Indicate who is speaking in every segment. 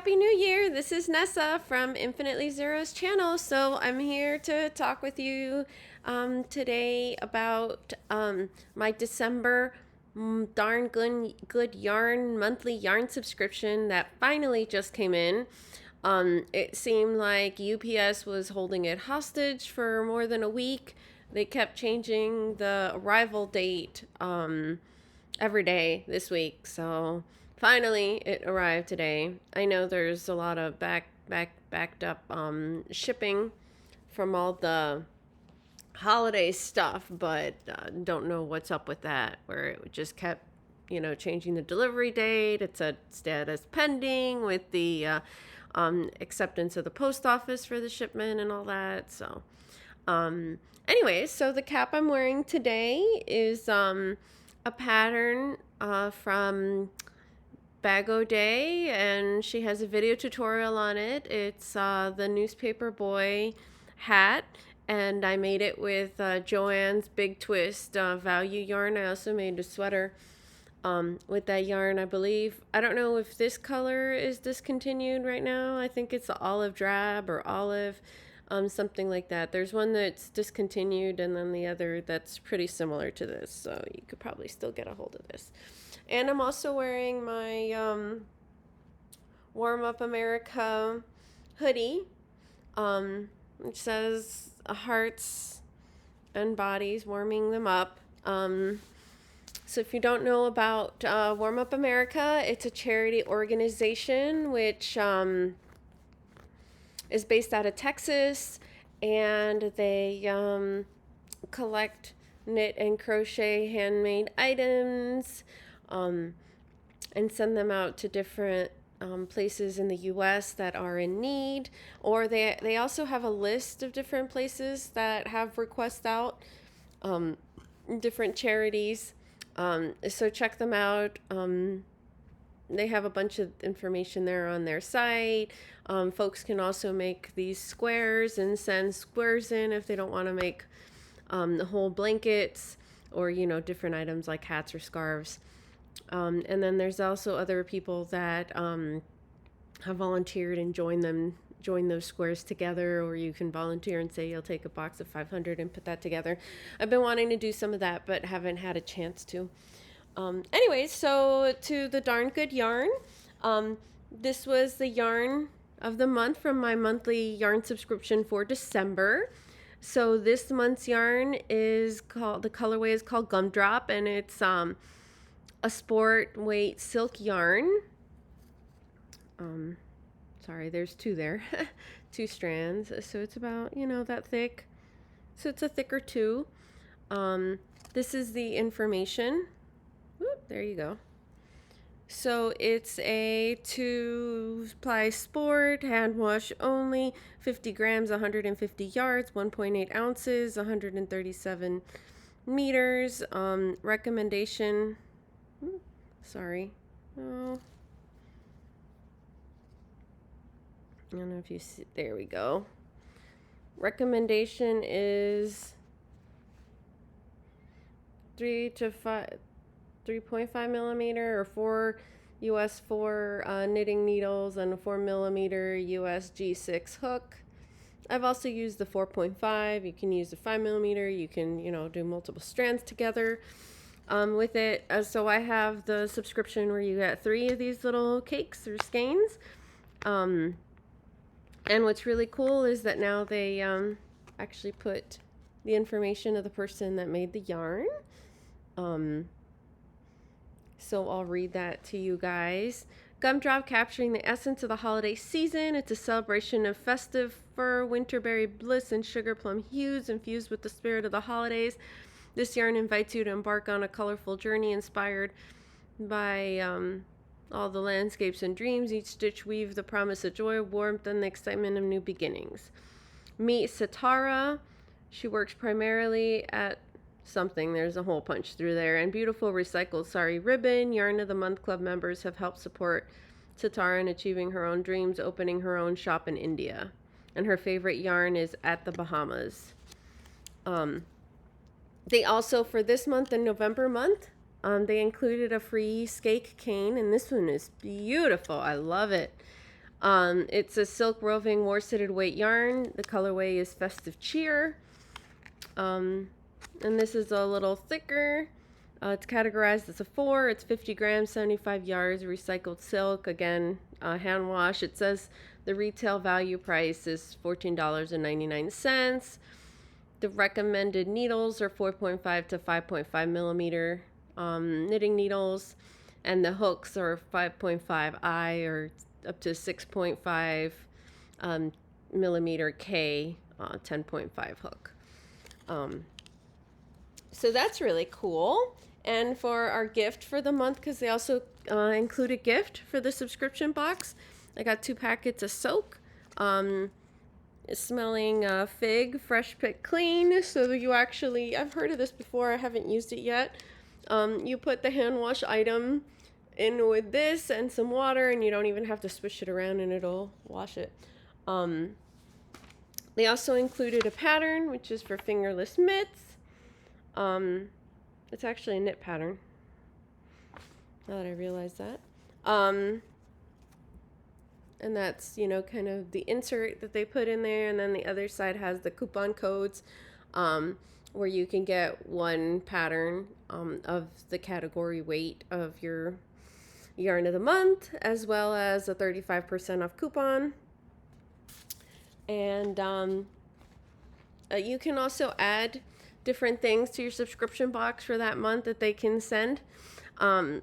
Speaker 1: Happy New Year! This is Nessa from Infinitely Zero's channel. So I'm here to talk with you today about my December darn good yarn monthly yarn subscription that finally just came in. It seemed like UPS was holding it hostage for more than a week. They kept changing the arrival date every day this week, so finally it arrived today. I know there's a lot of backed up shipping from all the holiday stuff, but don't know what's up with that, where it just kept changing the delivery date. It said status pending with the acceptance of the post office for the shipment and all that. So anyways, so the cap I'm wearing today is a pattern from Bag O Day, and she has a video tutorial on it. It's the newspaper boy hat, and I made it with Joanns Big Twist value yarn. I also made a sweater with that yarn, I believe. I don't know if this color is discontinued right now. I think it's the olive drab or olive, something like that. There's one that's discontinued, and then the other that's pretty similar to this, so you could probably still get a hold of this. And I'm also wearing my Warm Up America hoodie, which says hearts and bodies, warming them up. So if you don't know about Warm Up America, it's a charity organization which is based out of Texas, and they collect knit and crochet handmade items and send them out to different places in the U.S. that are in need. Or they also have a list of different places that have requests out, different charities. So check them out. They have a bunch of information there on their site. Folks can also make these squares and send squares in if they don't want to make the whole blankets or, different items like hats or scarves. And then there's also other people that have volunteered and join those squares together, or you can volunteer and say you'll take a box of 500 and put that together. I've been wanting to do some of that, but haven't had a chance to. Anyways, so to the darn good yarn. This was the yarn of the month from my monthly yarn subscription for December. So this month's yarn is called, the colorway is called Gumdrop, and it's a sport weight silk yarn. Sorry, there's two there, two strands. So it's about, that thick. So it's a thicker two. This is the information. Whoop, there you go. So it's a 2-ply sport, hand wash only, 50 grams, 150 yards, 1.8 ounces, 137 meters. Recommendation. Sorry. Oh. I don't know if you see. There we go. Recommendation is 3.5 millimeter or 4 US 4 knitting needles and a 4 millimeter US G6 hook. I've also used the 4.5. You can use the 5 millimeter. You can, do multiple strands together with it. So I have the subscription where you get 3 of these little cakes or skeins. And what's really cool is that now they actually put the information of the person that made the yarn. So I'll read that to you guys. Gumdrop, capturing the essence of the holiday season. It's a celebration of festive fur, winterberry bliss, and sugar plum hues infused with the spirit of the holidays. This yarn invites you to embark on a colorful journey inspired by all the landscapes and dreams. Each stitch weaves the promise of joy, warmth, and the excitement of new beginnings. Meet Satara. She works primarily at something. There's a hole punched through there. And beautiful recycled sari ribbon. Yarn of the Month Club members have helped support Satara in achieving her own dreams, opening her own shop in India. And her favorite yarn is At the Bahamas. They also, for this month, the November month, they included a free skate cane, and this one is beautiful. I love it. It's a silk roving worsted weight yarn. The colorway is Festive Cheer. And this is a little thicker. It's categorized as a 4. It's 50 grams, 75 yards, recycled silk. Again, hand wash. It says the retail value price is $14.99. The recommended needles are 4.5 to 5.5 millimeter knitting needles, and the hooks are 5.5 I or up to 6.5 millimeter K 10.5 hook. So that's really cool. And for our gift for the month, because they also include a gift for the subscription box, I got 2 packets of soak. Smelling fig, fresh picked clean. So you actually, I've heard of this before, I haven't used it yet. You put the hand wash item in with this and some water, and you don't even have to swish it around and it'll wash it. They also included a pattern, which is for fingerless mitts. It's actually a knit pattern, now that I realize that. And that's, you know, kind of the insert that they put in there. And then the other side has the coupon codes, where you can get 1 pattern of the category weight of your yarn of the month, as well as a 35% off coupon. And you can also add different things to your subscription box for that month that they can send,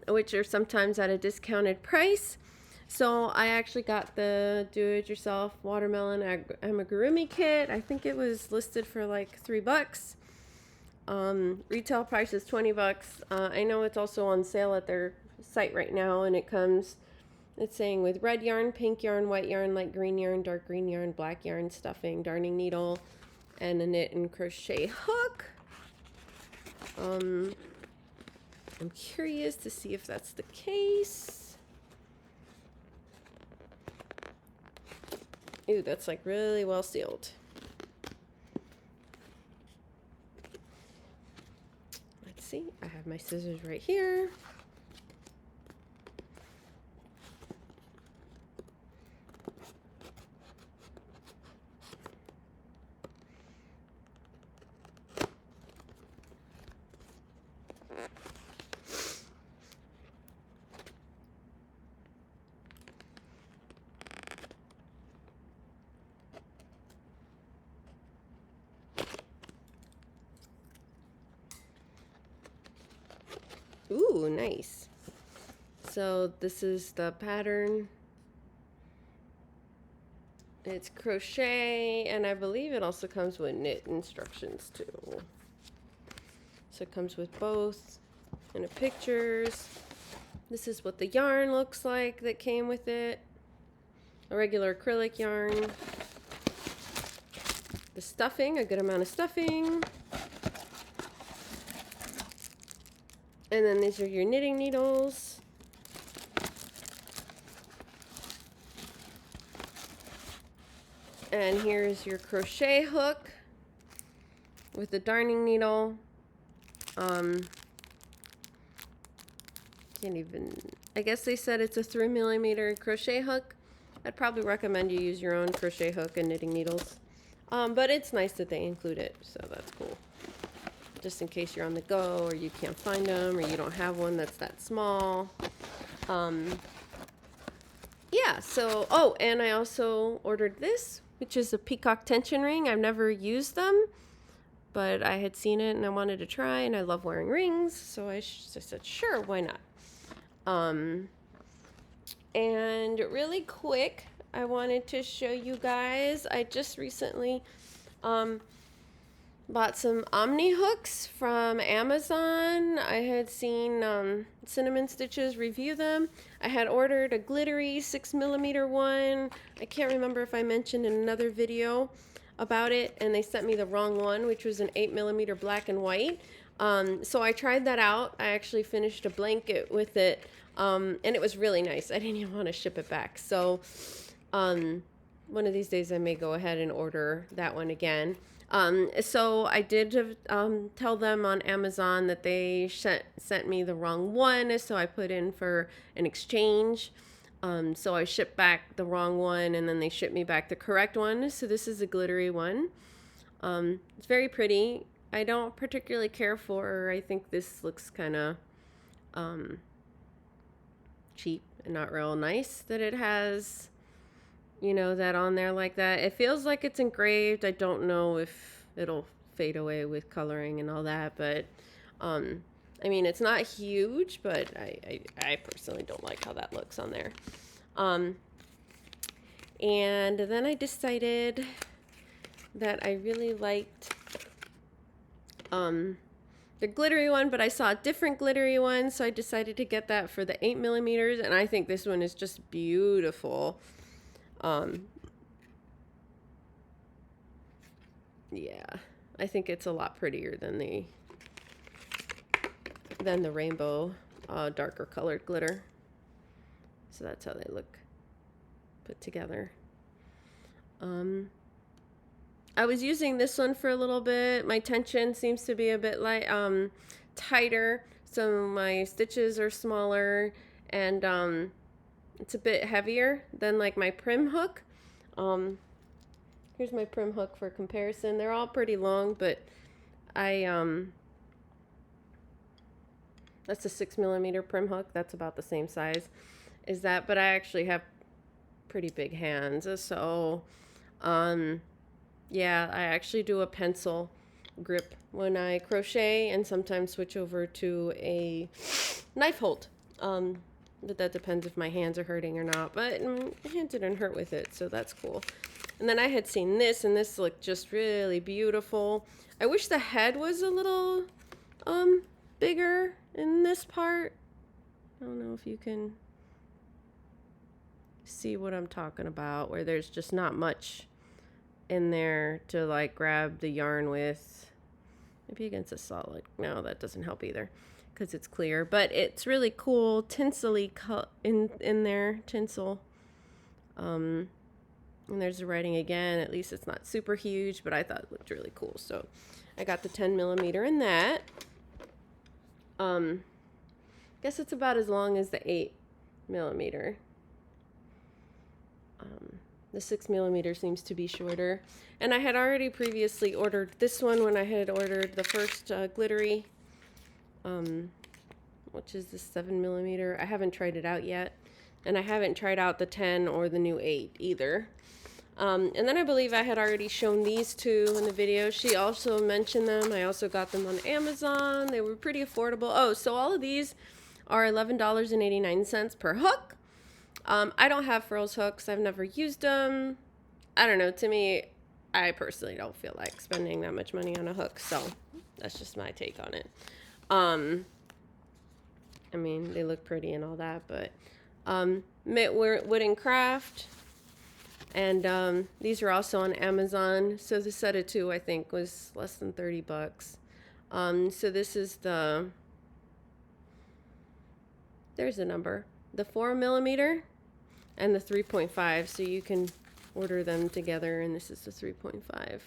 Speaker 1: which are sometimes at a discounted price. So I actually got the do-it-yourself watermelon amigurumi kit. I think it was listed for like $3. Retail price is $20. I know it's also on sale at their site right now, and it's saying with red yarn, pink yarn, white yarn, light green yarn, dark green yarn, black yarn, stuffing, darning needle, and a knit and crochet hook. I'm curious to see if that's the case. Ooh, that's like really well sealed. Let's see, I have my scissors right here. Ooh, nice. So this is the pattern. It's crochet, and I believe it also comes with knit instructions too. So it comes with both and the pictures. This is what the yarn looks like that came with it. A regular acrylic yarn. The stuffing, a good amount of stuffing. And then these are your knitting needles. And here's your crochet hook with the darning needle. Can't even, I guess they said it's a 3 millimeter crochet hook. I'd probably recommend you use your own crochet hook and knitting needles. But it's nice that they include it, so that's cool. Just in case you're on the go or you can't find them or you don't have one that's that small. Yeah, so, oh, and I also ordered this, which is a peacock tension ring. I've never used them, but I had seen it and I wanted to try, and I love wearing rings, so I said, sure, why not? And really quick, I wanted to show you guys, I just recently bought some Omni hooks from Amazon. I had seen Cinnamon Stitches review them. I had ordered a glittery 6 millimeter one. I can't remember if I mentioned in another video about it, and they sent me the wrong one, which was an 8 millimeter black and white. So I tried that out. I actually finished a blanket with it, and it was really nice. I didn't even want to ship it back. So one of these days I may go ahead and order that one again. So I did tell them on Amazon that they sent me the wrong one, so I put in for an exchange. So I shipped back the wrong one, and then they shipped me back the correct one. So this is a glittery one. It's very pretty. I don't particularly care for her. I think this looks kind of cheap and not real nice that it has, you know, that on there like that. It feels like it's engraved. I don't know if it'll fade away with coloring and all that, but I mean, it's not huge, but I personally don't like how that looks on there. And then I decided that I really liked the glittery one, but I saw a different glittery one, so I decided to get that for the 8mm, and I think this one is just beautiful. Yeah, I think it's a lot prettier than the rainbow darker colored glitter. So that's how they look put together. I was using this one for a little bit. My tension seems to be a bit like tighter, so my stitches are smaller, and it's a bit heavier than like my prim hook. Here's my prim hook for comparison. They're all pretty long, but that's a 6mm prim hook. That's about the same size as that, but I actually have pretty big hands, so yeah, I actually do a pencil grip when I crochet, and sometimes switch over to a knife hold. But that depends if my hands are hurting or not. But my hands didn't hurt with it, so that's cool. And then I had seen this, and this looked just really beautiful. I wish the head was a little bigger in this part. I don't know if you can see what I'm talking about, where there's just not much in there to like grab the yarn with. Maybe against a solid. No, that doesn't help either because it's clear, but it's really cool tinsely cut in there, tinsel. And there's the writing again. At least it's not super huge, but I thought it looked really cool, so I got the 10mm in that. Guess it's about as long as the 8mm. The 6mm seems to be shorter. And I had already previously ordered this one when I had ordered the first glittery, which is the 7mm. I haven't tried it out yet. And I haven't tried out the 10 or the new 8 either. And then I believe I had already shown these two in the video. She also mentioned them. I also got them on Amazon. They were pretty affordable. Oh, so all of these are $11.89 per hook. I don't have furls hooks. I've never used them. I don't know. To me, I personally don't feel like spending that much money on a hook. So that's just my take on it. I mean, they look pretty and all that, but Mitt Wood and Craft. And these are also on Amazon. So the set of two, I think, was less than $30. So this is the, there's the number, the 4mm and the 3.5. So you can order them together, and this is the 3.5.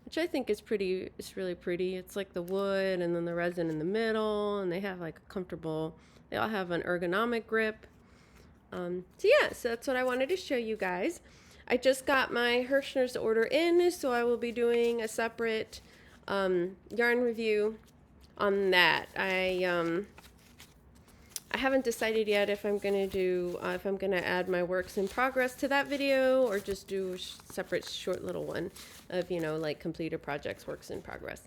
Speaker 1: Which I think is pretty, it's really pretty. It's like the wood and then the resin in the middle, and they have like a comfortable, they all have an ergonomic grip. So yeah, so that's what I wanted to show you guys. I just got my Hirschner's order in, so I will be doing a separate yarn review on that. I haven't decided yet if I'm gonna do if I'm gonna add my works in progress to that video or just do a separate short little one of, you know, like completed projects, works in progress.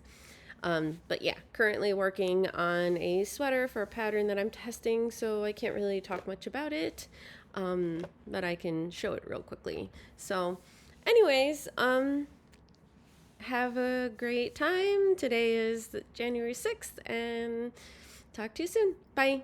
Speaker 1: But yeah, currently working on a sweater for a pattern that I'm testing, so I can't really talk much about it, but I can show it real quickly. So anyways, have a great time. Today is January 6th, and talk to you soon. Bye.